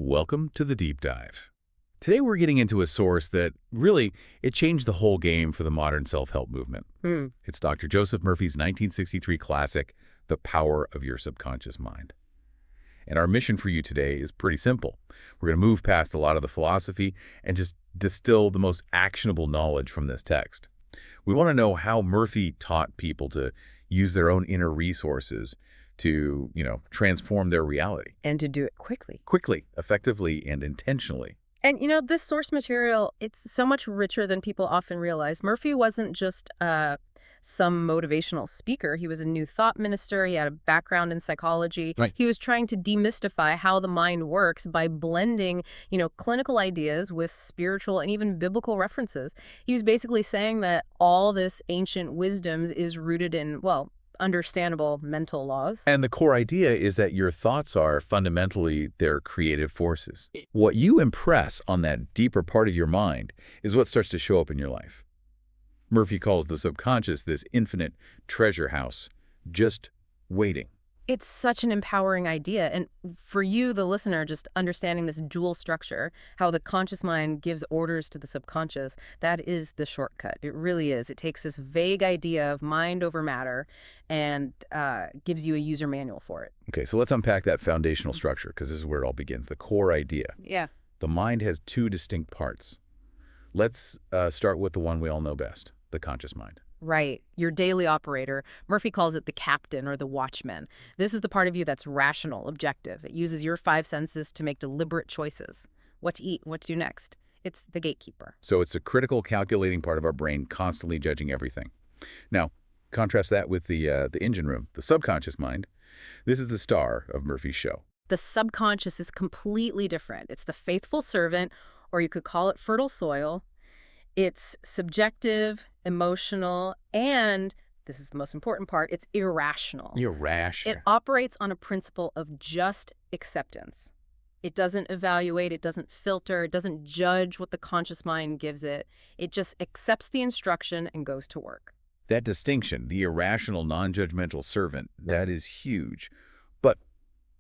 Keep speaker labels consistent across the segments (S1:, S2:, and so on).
S1: Welcome to the Deep Dive. Today we're getting into a source that really, it changed the whole game for the modern self-help movement. It's Dr. Joseph Murphy's 1963 classic, The Power of Your Subconscious Mind. And our mission for you today is pretty simple. We're going to move past a lot of the philosophy and just distill the most actionable knowledge from this text. We want to know how Murphy taught people to use their own inner resources to, transform their reality.
S2: And to do it quickly.
S1: Quickly, effectively, and intentionally.
S2: And, this source material, it's so much richer than people often realize. Murphy wasn't just some motivational speaker. He was a New Thought minister. He had a background in psychology.
S1: Right.
S2: He was trying to demystify how the mind works by blending, clinical ideas with spiritual and even biblical references. He was basically saying that all this ancient wisdom is rooted in, understandable mental laws.
S1: And the core idea is that your thoughts are fundamentally their creative forces. What you impress on that deeper part of your mind is what starts to show up in your life. Murphy calls the subconscious this infinite treasure house, just waiting.
S2: It's such an empowering idea. And for you, the listener, just understanding this dual structure, how the conscious mind gives orders to the subconscious, that is the shortcut. It really is. It takes this vague idea of mind over matter and gives you a user manual for it.
S1: Okay, so let's unpack that foundational structure, because this is where it all begins, the core idea.
S2: Yeah.
S1: The mind has two distinct parts. Let's start with the one we all know best, the conscious mind.
S2: Right. Your daily operator. Murphy calls it the captain or the watchman. This is the part of you that's rational, objective. It uses your five senses to make deliberate choices. What to eat, what to do next. It's the gatekeeper.
S1: So it's a critical, calculating part of our brain, constantly judging everything. Now, contrast that with the engine room, the subconscious mind. This is the star of Murphy's show.
S2: The subconscious is completely different. It's the faithful servant, or you could call it fertile soil. It's subjective, emotional, and, this is the most important part, it's irrational.
S1: Irrational.
S2: It operates on a principle of just acceptance. It doesn't evaluate, it doesn't filter, it doesn't judge what the conscious mind gives it. It just accepts the instruction and goes to work.
S1: That distinction, the irrational, non-judgmental servant, that is huge. But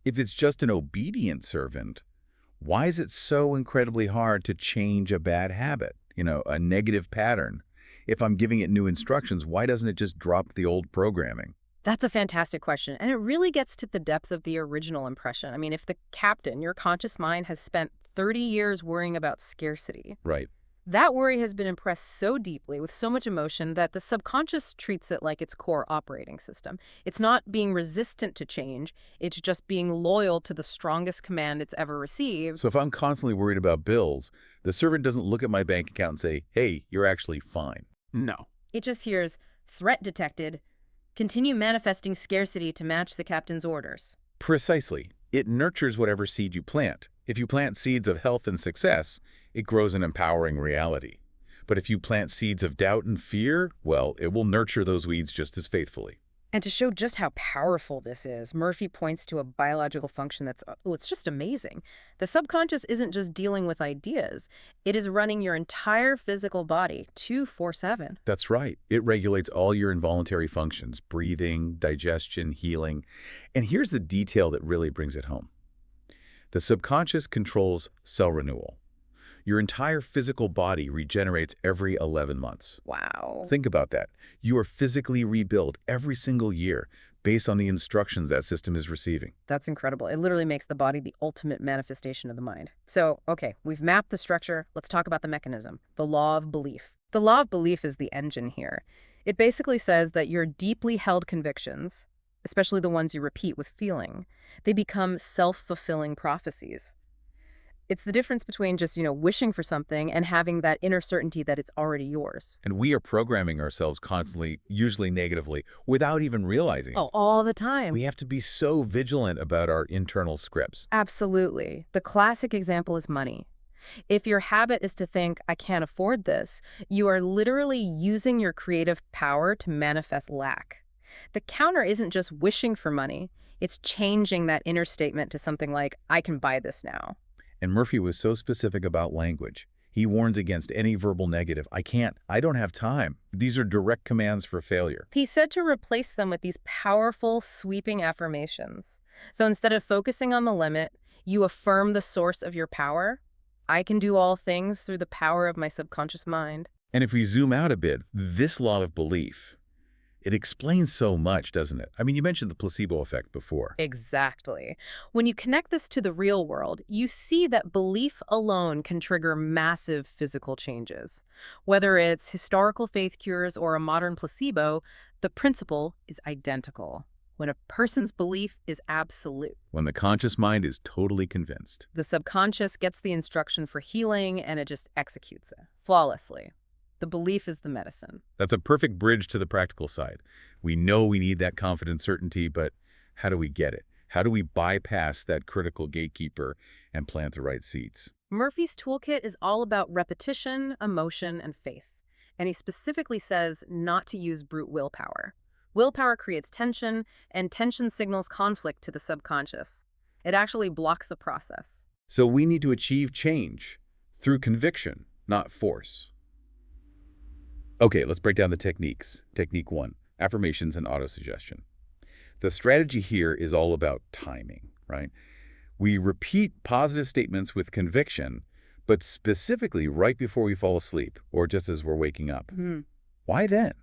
S1: if it's just an obedient servant, why is it so incredibly hard to change a bad habit? A negative pattern. If I'm giving it new instructions, why doesn't it just drop the old programming?
S2: That's a fantastic question. And it really gets to the depth of the original impression. I mean, if the captain, your conscious mind, has spent 30 years worrying about scarcity.
S1: Right.
S2: That worry has been impressed so deeply with so much emotion that the subconscious treats it like its core operating system. It's not being resistant to change. It's just being loyal to the strongest command it's ever received.
S1: So if I'm constantly worried about bills, the servant doesn't look at my bank account and say, hey, you're actually fine. No.
S2: It just hears, threat detected. Continue manifesting scarcity to match the captain's orders.
S1: Precisely. It nurtures whatever seed you plant. If you plant seeds of health and success, it grows an empowering reality. But if you plant seeds of doubt and fear, well, it will nurture those weeds just as faithfully.
S2: And to show just how powerful this is, Murphy points to a biological function that's, it's just amazing. The subconscious isn't just dealing with ideas. It is running your entire physical body 24/7.
S1: That's right. It regulates all your involuntary functions, breathing, digestion, healing. And here's the detail that really brings it home. The subconscious controls cell renewal. Your entire physical body regenerates every 11 months.
S2: Wow.
S1: Think about that. You are physically rebuilt every single year based on the instructions that system is receiving.
S2: That's incredible. It literally makes the body the ultimate manifestation of the mind. So, okay, we've mapped the structure. Let's talk about the mechanism, the law of belief. The law of belief is the engine here. It basically says that your deeply held convictions, especially the ones you repeat with feeling, they become self-fulfilling prophecies. It's the difference between just, wishing for something and having that inner certainty that it's already yours.
S1: And we are programming ourselves constantly, usually negatively, without even realizing it.
S2: Oh, all the time.
S1: We have to be so vigilant about our internal scripts.
S2: Absolutely. The classic example is money. If your habit is to think, I can't afford this, you are literally using your creative power to manifest lack. The counter isn't just wishing for money. It's changing that inner statement to something like, I can buy this now.
S1: And Murphy was so specific about language. He warns against any verbal negative. I can't. I don't have time. These are direct commands for failure.
S2: He said to replace them with these powerful, sweeping affirmations. So instead of focusing on the limit, You affirm the source of your power. I can do all things through the power of my subconscious mind.
S1: And if we zoom out a bit, this law of belief, it explains so much, doesn't it? I mean, you mentioned the placebo effect before.
S2: Exactly. When you connect this to the real world, you see that belief alone can trigger massive physical changes. Whether it's historical faith cures or a modern placebo, the principle is identical. When a person's belief is absolute,
S1: When the conscious mind is totally convinced.
S2: the subconscious gets the instruction for healing and it just executes it flawlessly. The belief is the medicine.
S1: That's a perfect bridge to the practical side. We know we need that confident certainty, but how do we get it? How do we bypass that critical gatekeeper and plant the right seeds?
S2: Murphy's toolkit is all about repetition, emotion, and faith. And he specifically says not to use brute willpower. Willpower creates tension, and tension signals conflict to the subconscious. It actually blocks the process.
S1: So we need to achieve change through conviction, not force. Okay, let's break down the techniques. Technique 1, affirmations and autosuggestion. The strategy here is all about timing, right? We repeat positive statements with conviction, but specifically right before we fall asleep or just as we're waking up. Why then?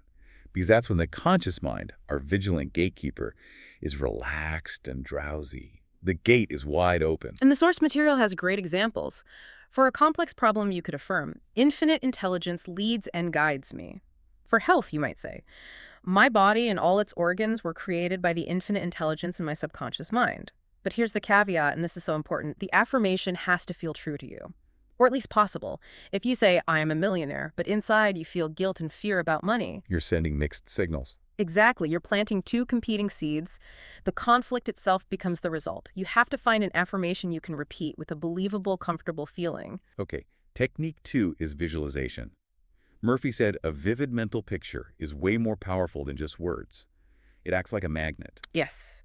S1: Because that's when the conscious mind, our vigilant gatekeeper, is relaxed and drowsy. The gate is wide open.
S2: And the source material has great examples. For a complex problem, you could affirm, infinite intelligence leads and guides me. For health, you might say, my body and all its organs were created by the infinite intelligence in my subconscious mind. But here's the caveat, and this is so important. The affirmation has to feel true to you, or at least possible. If you say, I am a millionaire, but inside you feel guilt and fear about money.
S1: You're sending mixed signals.
S2: Exactly. You're planting two competing seeds. The conflict itself becomes the result. You have to find an affirmation you can repeat with a believable, comfortable feeling.
S1: Okay, technique 2 is visualization. Murphy said a vivid mental picture is way more powerful than just words. It acts like a magnet.
S2: Yes.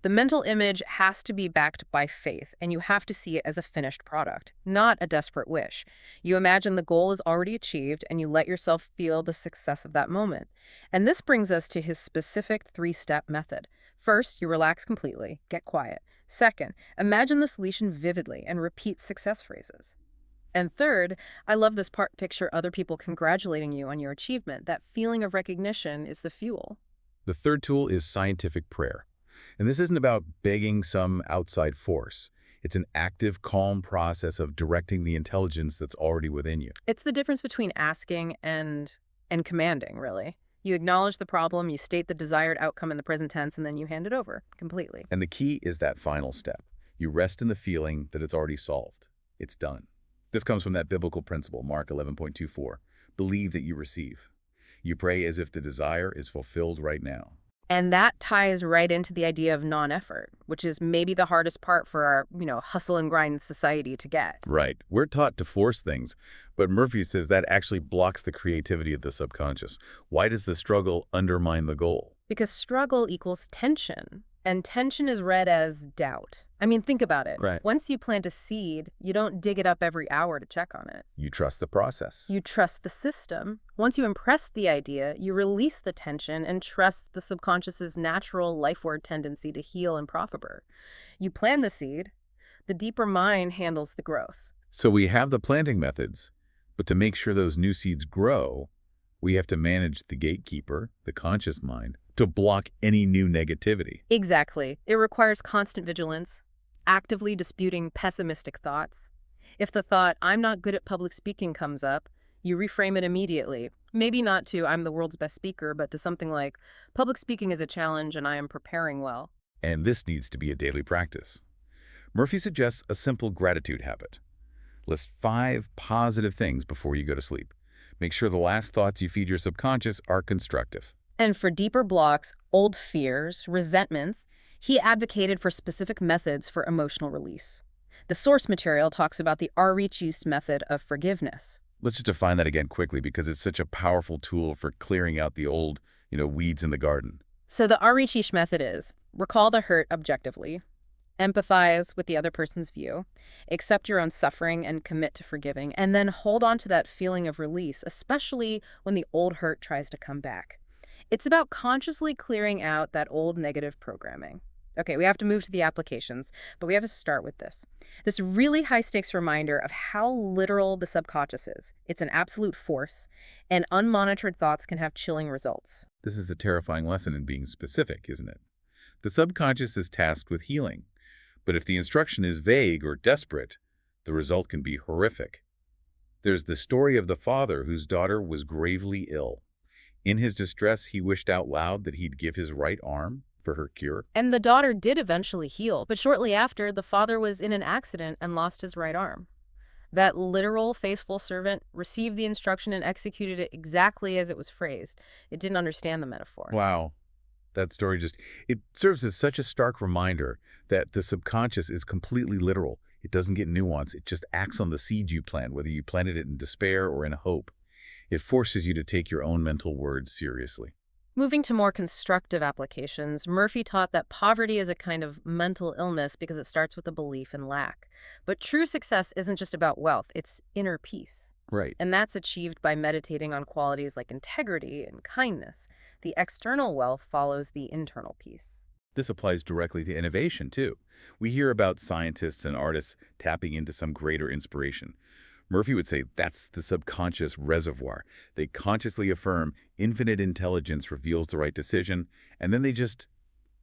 S2: The mental image has to be backed by faith, and you have to see it as a finished product, not a desperate wish. You imagine the goal is already achieved, and you let yourself feel the success of that moment. And this brings us to his specific 3-step method. First, you relax completely, get quiet. Second, imagine the solution vividly and repeat success phrases. And third, I love this part, picture other people congratulating you on your achievement. That feeling of recognition is the fuel.
S1: The third tool is scientific prayer. And this isn't about begging some outside force. It's an active, calm process of directing the intelligence that's already within you.
S2: It's the difference between asking and commanding, really. You acknowledge the problem, you state the desired outcome in the present tense, and then you hand it over completely.
S1: And the key is that final step. You rest in the feeling that it's already solved. It's done. This comes from that biblical principle, Mark 11.24. Believe that you receive. You pray as if the desire is fulfilled right now.
S2: And that ties right into the idea of non-effort, which is maybe the hardest part for our, hustle and grind society to get.
S1: Right. We're taught to force things, but Murphy says that actually blocks the creativity of the subconscious. Why does the struggle undermine the goal?
S2: Because struggle equals tension, and tension is read as doubt. I mean, think about it.
S1: Right.
S2: Once you plant a seed, you don't dig it up every hour to check on it.
S1: You trust the process.
S2: You trust the system. Once you impress the idea, you release the tension and trust the subconscious's natural lifeward tendency to heal and prosper. You plant the seed, the deeper mind handles the growth.
S1: So we have the planting methods, but to make sure those new seeds grow, we have to manage the gatekeeper, the conscious mind, to block any new negativity.
S2: Exactly. It requires constant vigilance, actively disputing pessimistic thoughts. If the thought, I'm not good at public speaking comes up, you reframe it immediately. Maybe not to, I'm the world's best speaker, but to something like, public speaking is a challenge and I am preparing well.
S1: And this needs to be a daily practice. Murphy suggests a simple gratitude habit. List 5 positive things before you go to sleep. Make sure the last thoughts you feed your subconscious are constructive.
S2: And for deeper blocks, old fears, resentments, he advocated for specific methods for emotional release. The source material talks about the Reach method of forgiveness.
S1: Let's just define that again quickly because it's such a powerful tool for clearing out the old, weeds in the garden.
S2: So the Reach method is recall the hurt objectively, empathize with the other person's view, accept your own suffering and commit to forgiving, and then hold on to that feeling of release, especially when the old hurt tries to come back. It's about consciously clearing out that old negative programming. Okay, we have to move to the applications, but we have to start with this. This really high-stakes reminder of how literal the subconscious is. It's an absolute force, and unmonitored thoughts can have chilling results.
S1: This is a terrifying lesson in being specific, isn't it? The subconscious is tasked with healing, but if the instruction is vague or desperate, the result can be horrific. There's the story of the father whose daughter was gravely ill. In his distress, he wished out loud that he'd give his right arm for her cure.
S2: And the daughter did eventually heal, but shortly after, the father was in an accident and lost his right arm. That literal, faithful servant received the instruction and executed it exactly as it was phrased. It didn't understand the metaphor.
S1: Wow. That story it serves as such a stark reminder that the subconscious is completely literal. It doesn't get nuance. It just acts on the seed you plant, whether you planted it in despair or in hope. It forces you to take your own mental words seriously.
S2: Moving to more constructive applications, Murphy taught that poverty is a kind of mental illness because it starts with a belief in lack. But true success isn't just about wealth, it's inner peace.
S1: Right.
S2: And that's achieved by meditating on qualities like integrity and kindness. The external wealth follows the internal peace.
S1: This applies directly to innovation, too. We hear about scientists and artists tapping into some greater inspiration. Murphy would say that's the subconscious reservoir. They consciously affirm infinite intelligence reveals the right decision, and then they just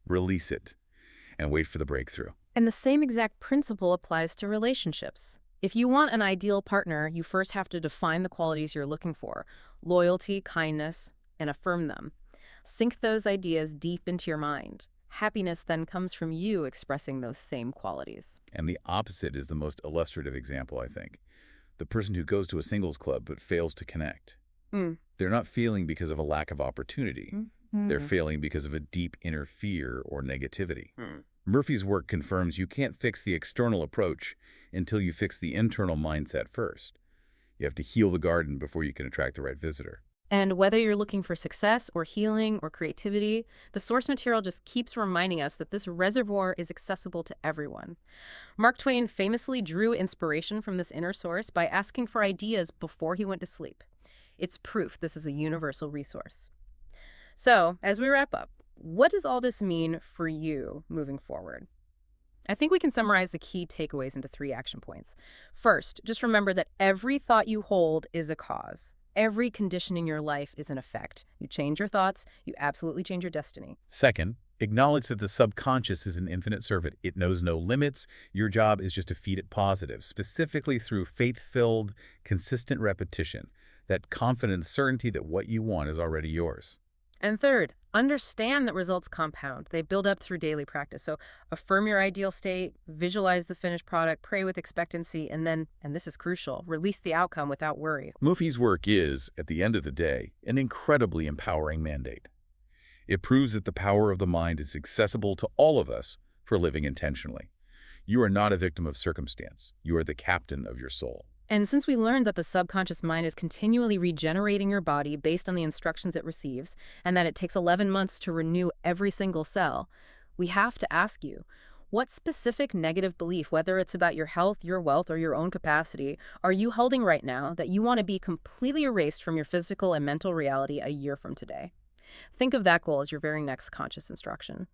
S1: release it and wait for the breakthrough.
S2: And the same exact principle applies to relationships. If you want an ideal partner, you first have to define the qualities you're looking for: loyalty, kindness, and affirm them. Sink those ideas deep into your mind. Happiness then comes from you expressing those same qualities.
S1: And the opposite is the most illustrative example, I think. The person who goes to a singles club but fails to connect. They're not failing because of a lack of opportunity. They're failing because of a deep inner fear or negativity. Murphy's work confirms you can't fix the external approach until you fix the internal mindset first. You have to heal the garden before you can attract the right visitor.
S2: And whether you're looking for success or healing or creativity, the source material just keeps reminding us that this reservoir is accessible to everyone. Mark Twain famously drew inspiration from this inner source by asking for ideas before he went to sleep. It's proof this is a universal resource. So, as we wrap up, what does all this mean for you moving forward? I think we can summarize the key takeaways into 3 action points. First, just remember that every thought you hold is a cause. Every condition in your life is an effect. You change your thoughts, you absolutely change your destiny.
S1: Second, acknowledge that the subconscious is an infinite servant. It knows no limits. Your job is just to feed it positive, specifically through faith-filled, consistent repetition, that confident certainty that what you want is already yours.
S2: And third, understand that results compound. They build up through daily practice. So affirm your ideal state, visualize the finished product, pray with expectancy, and then, and this is crucial, release the outcome without worry.
S1: Murphy's work is, at the end of the day, an incredibly empowering mandate. It proves that the power of the mind is accessible to all of us for living intentionally. You are not a victim of circumstance. You are the captain of your soul.
S2: And since we learned that the subconscious mind is continually regenerating your body based on the instructions it receives, and that it takes 11 months to renew every single cell, we have to ask you, what specific negative belief, whether it's about your health, your wealth, or your own capacity, are you holding right now that you want to be completely erased from your physical and mental reality a year from today? Think of that goal as your very next conscious instruction.